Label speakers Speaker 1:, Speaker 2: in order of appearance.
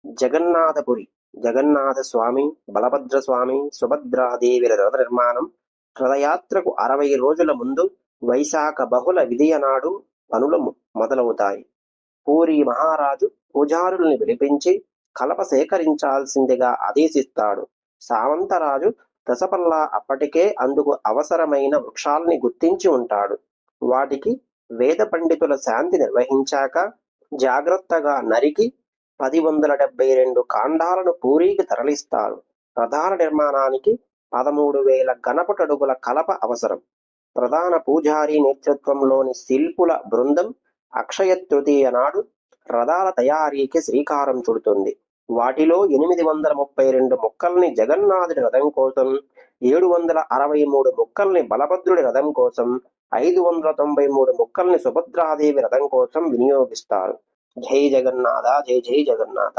Speaker 1: జగన్నాథపురి జగన్నాథ స్వామి, బలభద్ర స్వామి, సుభద్రాదేవిల రథ నిర్మాణం రథయాత్రకు 60 రోజుల ముందు వైశాఖ బహుళ విదియ నాడు పనులు మొదలవుతాయి. పూరీ మహారాజు పూజారుల్ని పిలిపించి కలప సేకరించాల్సిందిగా ఆదేశిస్తాడు. సామంతరాజు దశపల్లా అప్పటికే అందుకు అవసరమైన వృక్షాల్ని గుర్తించి ఉంటాడు. వాటికి వేద పండితుల శాంతి నిర్వహించాక జాగ్రత్తగా నరికి 1072 కాండాలను పూరీకి తరలిస్తారు. రథాల నిర్మాణానికి 13,000 ఘనపుటడుగుల కలప అవసరం. ప్రధాన పూజారి నేతృత్వంలోని శిల్పుల బృందం అక్షయ తృతీయ నాడు రథాల తయారీకి శ్రీకారం చుడుతుంది. వాటిలో 832 ముక్కల్ని జగన్నాథుడి రథం కోసం, 763 ముక్కల్ని బలభద్రుడి రథం కోసం, 593 ముక్కల్ని సుభద్రాదేవి రథం కోసం వినియోగిస్తారు. జై జగన్నాథ, జై జై జగన్నాథ.